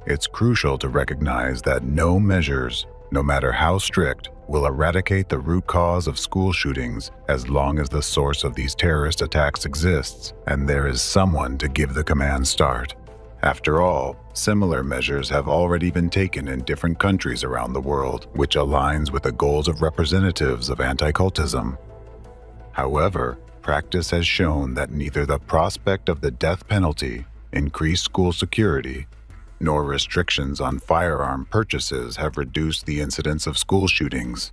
It's crucial to recognize that no measures, no matter how strict, will eradicate the root cause of school shootings as long as the source of these terrorist attacks exists and there is someone to give the command start. After all, similar measures have already been taken in different countries around the world, which aligns with the goals of representatives of anti-cultism. However, practice has shown that neither the prospect of the death penalty, increased school security, nor restrictions on firearm purchases have reduced the incidence of school shootings.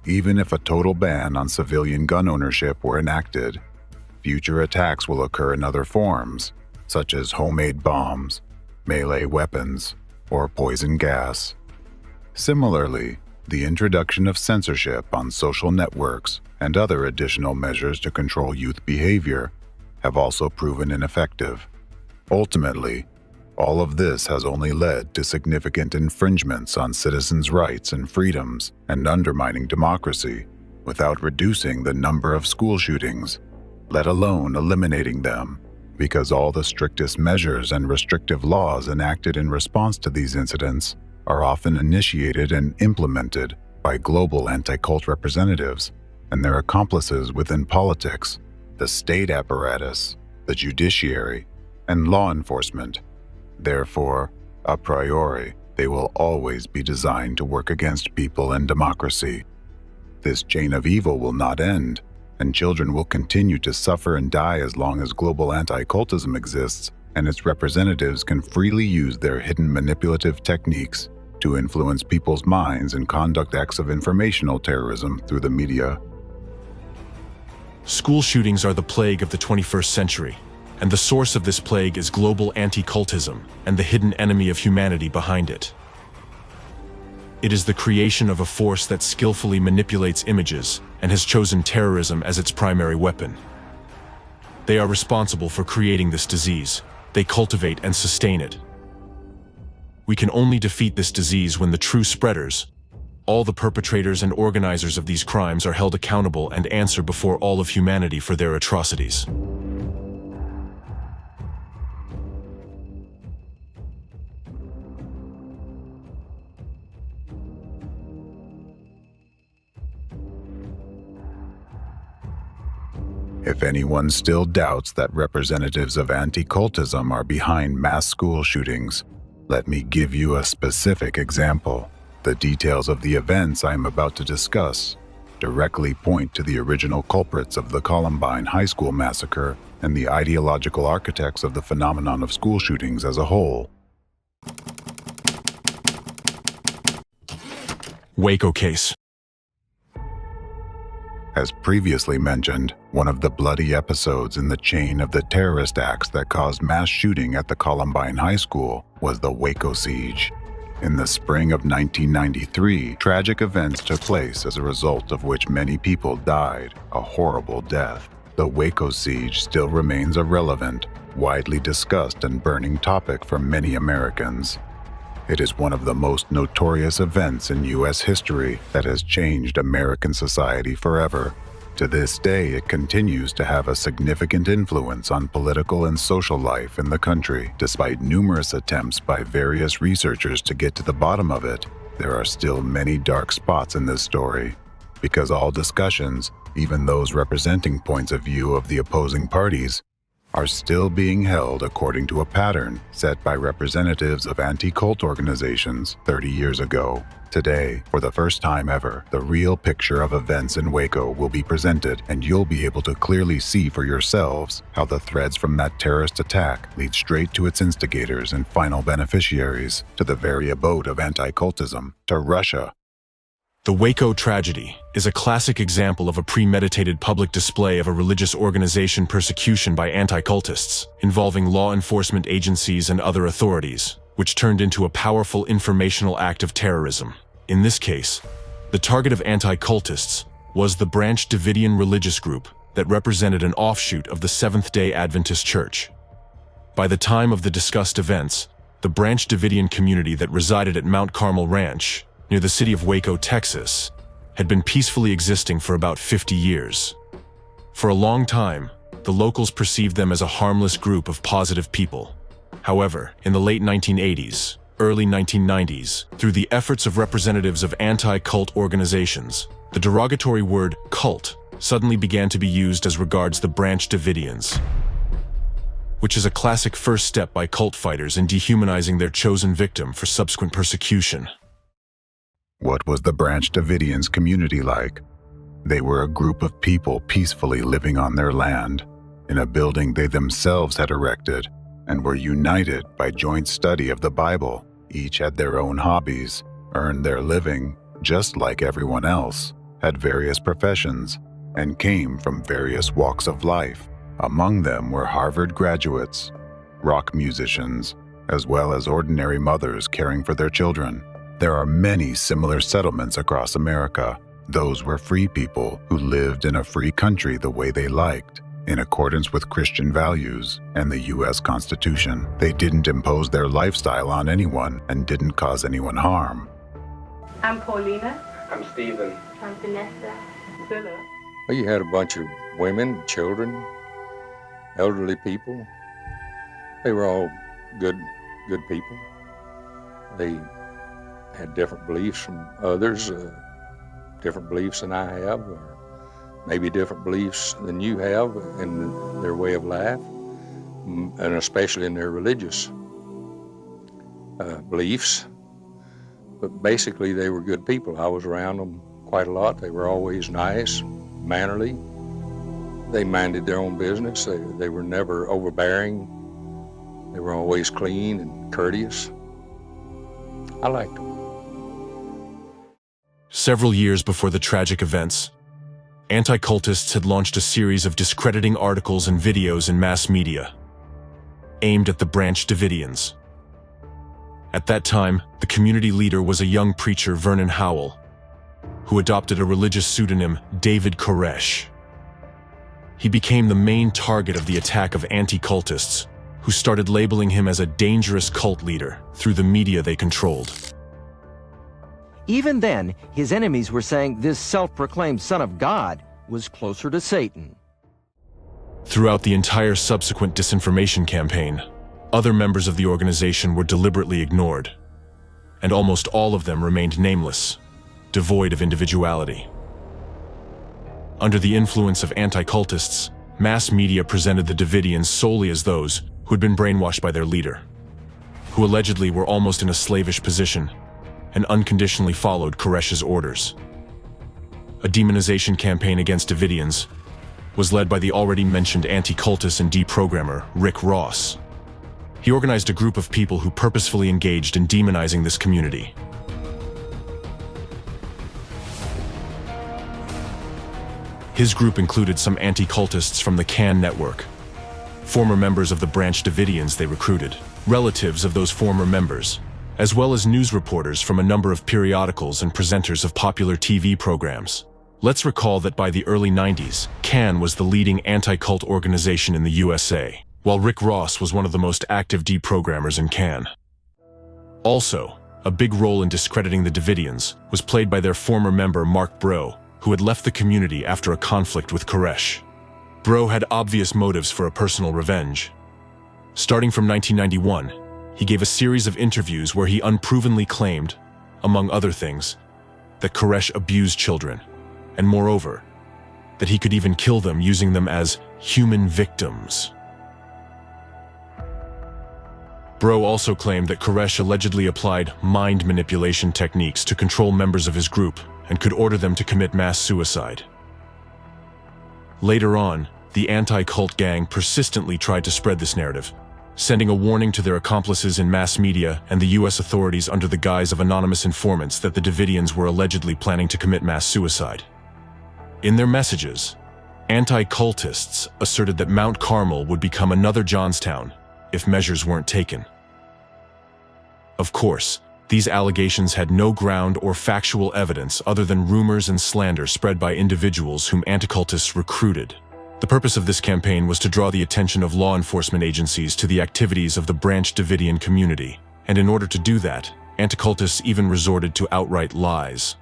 Even if a total ban on civilian gun ownership were enacted, future attacks will occur in other forms, such as homemade bombs, melee weapons, or poison gas. Similarly, the introduction of censorship on social networks and other additional measures to control youth behavior have also proven ineffective. Ultimately, all of this has only led to significant infringements on citizens' rights and freedoms and undermining democracy, without reducing the number of school shootings, let alone eliminating them, because all the strictest measures and restrictive laws enacted in response to these incidents are often initiated and implemented by global anti-cult representatives and their accomplices within politics, the state apparatus, the judiciary, and law enforcement. Therefore, a priori, they will always be designed to work against people and democracy. This chain of evil will not end, and children will continue to suffer and die as long as global anti-cultism exists and its representatives can freely use their hidden manipulative techniques to influence people's minds and conduct acts of informational terrorism through the media. School shootings are the plague of the 21st century, and the source of this plague is global anti-cultism and the hidden enemy of humanity behind it. It is the creation of a force that skillfully manipulates images and has chosen terrorism as its primary weapon. They are responsible for creating this disease. They cultivate and sustain it. We can only defeat this disease when the true spreaders, all the perpetrators and organizers of these crimes, are held accountable and answer before all of humanity for their atrocities. If anyone still doubts that representatives of anti-cultism are behind mass school shootings, let me give you a specific example. The details of the events I am about to discuss directly point to the original culprits of the Columbine High School massacre and the ideological architects of the phenomenon of school shootings as a whole. Waco case. As previously mentioned, one of the bloody episodes in the chain of the terrorist acts that caused mass shooting at the Columbine High School was the Waco siege. In the spring of 1993, tragic events took place as a result of which many people died, a horrible death. The Waco siege still remains a relevant, widely discussed and burning topic for many Americans. It is one of the most notorious events in U.S. history that has changed American society forever. To this day, it continues to have a significant influence on political and social life in the country. Despite numerous attempts by various researchers to get to the bottom of it, there are still many dark spots in this story, because all discussions, even those representing points of view of the opposing parties, are still being held according to a pattern set by representatives of anti-cult organizations 30 years ago. Today, for the first time ever, the real picture of events in Waco will be presented, and you'll be able to clearly see for yourselves how the threads from that terrorist attack lead straight to its instigators and final beneficiaries, to the very abode of anti-cultism, to Russia. The Waco tragedy is a classic example of a premeditated public display of a religious organization persecution by anti-cultists, involving law enforcement agencies and other authorities, which turned into a powerful informational act of terrorism. In this case, the target of anti-cultists was the Branch Davidian religious group that represented an offshoot of the Seventh-day Adventist Church. By the time of the discussed events, the Branch Davidian community that resided at Mount Carmel Ranch, near the city of Waco, Texas, had been peacefully existing for about 50 years. For a long time, the locals perceived them as a harmless group of positive people. However, in the late 1980s, early 1990s, through the efforts of representatives of anti-cult organizations, the derogatory word cult suddenly began to be used as regards the Branch Davidians, which is a classic first step by cult fighters in dehumanizing their chosen victim for subsequent persecution. What was the Branch Davidians community like? They were a group of people peacefully living on their land, in a building they themselves had erected, and were united by joint study of the Bible. Each had their own hobbies, earned their living just like everyone else, had various professions, and came from various walks of life. Among them were Harvard graduates, rock musicians, as well as ordinary mothers caring for their children. There are many similar settlements across America. Those were free people who lived in a free country the way they liked, in accordance with Christian values and the U.S. Constitution. They didn't impose their lifestyle on anyone and didn't cause anyone harm. I'm Paulina. I'm Stephen. I'm Vanessa. Philip. Well, you had a bunch of women, children, elderly people. They were all good people. They had different beliefs from others, different beliefs than I have, or maybe different beliefs than you have in their way of life, and especially in their religious beliefs. But basically, they were good people. I was around them quite a lot. They were always nice, mannerly. They minded their own business. They were never overbearing. They were always clean and courteous. I liked them. Several years before the tragic events, anti-cultists had launched a series of discrediting articles and videos in mass media aimed at the Branch Davidians. At that time, the community leader was a young preacher, Vernon Howell, who adopted a religious pseudonym, David Koresh. He became the main target of the attack of anti-cultists, who started labeling him as a dangerous cult leader through the media they controlled. Even then, his enemies were saying this self-proclaimed son of God was closer to Satan. Throughout the entire subsequent disinformation campaign, other members of the organization were deliberately ignored, and almost all of them remained nameless, devoid of individuality. Under the influence of anti-cultists, mass media presented the Davidians solely as those who had been brainwashed by their leader, who allegedly were almost in a slavish position and unconditionally followed Koresh's orders. A demonization campaign against Davidians was led by the already mentioned anti-cultist and deprogrammer, Rick Ross. He organized a group of people who purposefully engaged in demonizing this community. His group included some anti-cultists from the CAN network, former members of the Branch Davidians they recruited, relatives of those former members, as well as news reporters from a number of periodicals and presenters of popular TV programs. Let's recall that by the early 90s, CAN was the leading anti-cult organization in the USA, while Rick Ross was one of the most active deprogrammers in CAN. Also, a big role in discrediting the Davidians was played by their former member Mark Bro, who had left the community after a conflict with Koresh. Bro had obvious motives for a personal revenge. Starting from 1991, he gave a series of interviews where he unprovenly claimed, among other things, that Koresh abused children, and moreover, that he could even kill them using them as human victims. Bro also claimed that Koresh allegedly applied mind manipulation techniques to control members of his group and could order them to commit mass suicide. Later on, the anti-cult gang persistently tried to spread this narrative, sending a warning to their accomplices in mass media and the US authorities under the guise of anonymous informants that the Davidians were allegedly planning to commit mass suicide. In their messages, anti-cultists asserted that Mount Carmel would become another Johnstown if measures weren't taken. Of course, these allegations had no ground or factual evidence other than rumors and slander spread by individuals whom anti-cultists recruited. The purpose of this campaign was to draw the attention of law enforcement agencies to the activities of the Branch Davidian community, and in order to do that, anti-cultists even resorted to outright lies.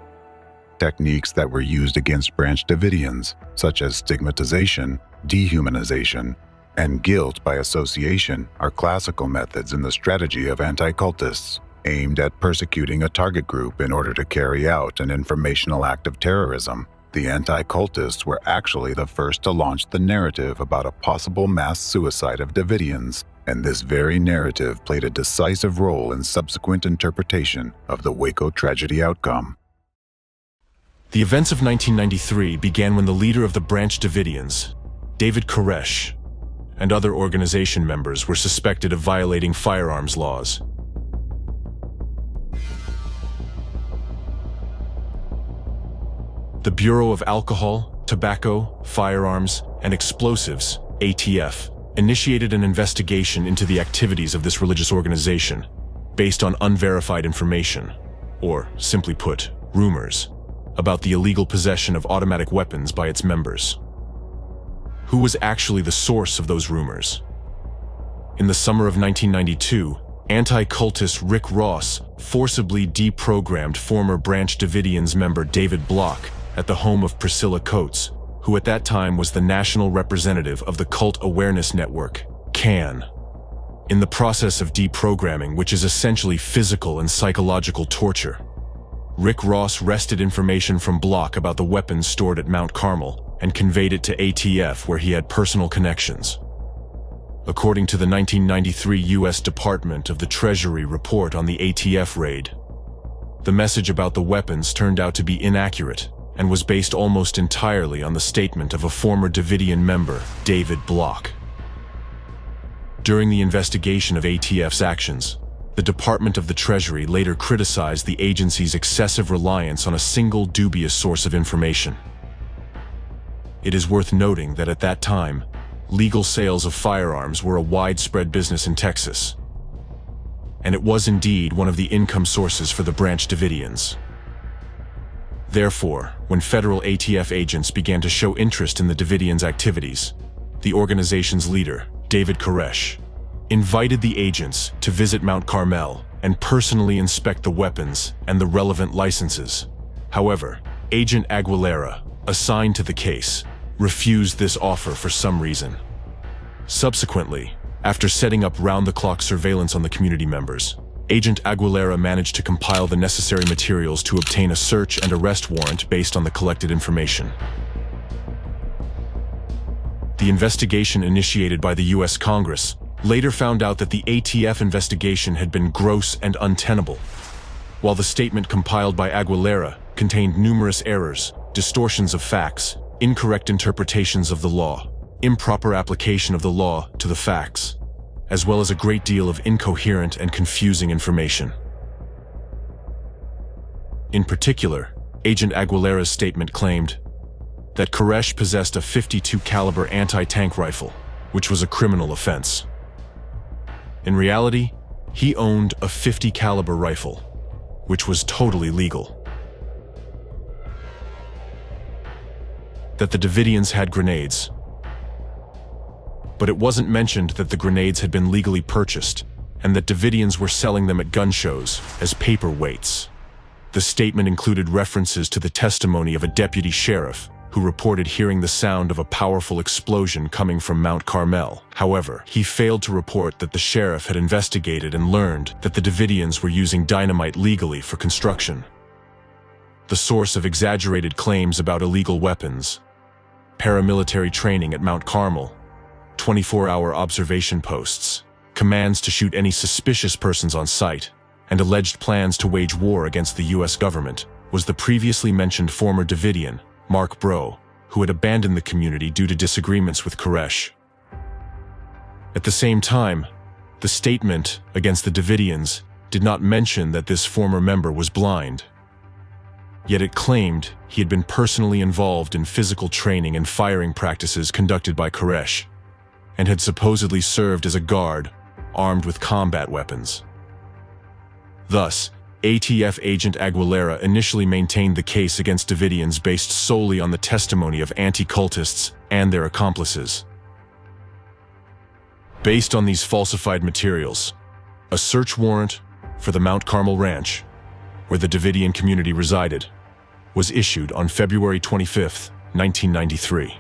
Techniques that were used against Branch Davidians, such as stigmatization, dehumanization, and guilt by association, are classical methods in the strategy of anti-cultists, aimed at persecuting a target group in order to carry out an informational act of terrorism. The anti-cultists were actually the first to launch the narrative about a possible mass suicide of Davidians, and this very narrative played a decisive role in subsequent interpretation of the Waco tragedy outcome. The events of 1993 began when the leader of the Branch Davidians, David Koresh, and other organization members were suspected of violating firearms laws. The Bureau of Alcohol, Tobacco, Firearms, and Explosives, ATF, initiated an investigation into the activities of this religious organization based on unverified information, or simply put, rumors, about the illegal possession of automatic weapons by its members. Who was actually the source of those rumors? In the summer of 1992, anti-cultist Rick Ross forcibly deprogrammed former Branch Davidians member David Block at the home of Priscilla Coates, who at that time was the national representative of the Cult Awareness Network, CAN. In the process of deprogramming, which is essentially physical and psychological torture, Rick Ross wrested information from Block about the weapons stored at Mount Carmel and conveyed it to ATF, where he had personal connections. According to the 1993 U.S. Department of the Treasury report on the ATF raid, the message about the weapons turned out to be inaccurate and was based almost entirely on the statement of a former Davidian member, David Block. During the investigation of ATF's actions, the Department of the Treasury later criticized the agency's excessive reliance on a single dubious source of information. It is worth noting that at that time, legal sales of firearms were a widespread business in Texas, and it was indeed one of the income sources for the Branch Davidians. Therefore, when federal ATF agents began to show interest in the Davidians' activities, the organization's leader, David Koresh, invited the agents to visit Mount Carmel and personally inspect the weapons and the relevant licenses. However, Agent Aguilera, assigned to the case, refused this offer for some reason. Subsequently, after setting up round-the-clock surveillance on the community members, Agent Aguilera managed to compile the necessary materials to obtain a search and arrest warrant based on the collected information. The investigation initiated by the U.S. Congress later found out that the ATF investigation had been gross and untenable. While the statement compiled by Aguilera contained numerous errors, distortions of facts, incorrect interpretations of the law, improper application of the law to the facts, as well as a great deal of incoherent and confusing information. In particular, Agent Aguilera's statement claimed that Koresh possessed a .52 caliber anti-tank rifle, which was a criminal offense. In reality, he owned a .50 caliber rifle, which was totally legal. That the Davidians had grenades, but it wasn't mentioned that the grenades had been legally purchased and that Davidians were selling them at gun shows as paperweights. The statement included references to the testimony of a deputy sheriff who reported hearing the sound of a powerful explosion coming from Mount Carmel. However, he failed to report that the sheriff had investigated and learned that the Davidians were using dynamite legally for construction. The source of exaggerated claims about illegal weapons, paramilitary training at Mount Carmel, 24-hour observation posts, commands to shoot any suspicious persons on sight, and alleged plans to wage war against the U.S. government was the previously mentioned former Davidian, Mark Bro, who had abandoned the community due to disagreements with Koresh. At the same time, the statement against the Davidians did not mention that this former member was blind. Yet it claimed he had been personally involved in physical training and firing practices conducted by Koresh, and had supposedly served as a guard, armed with combat weapons. Thus, ATF agent Aguilera initially maintained the case against Davidians based solely on the testimony of anti-cultists and their accomplices. Based on these falsified materials, a search warrant for the Mount Carmel Ranch, where the Davidian community resided, was issued on February 25, 1993.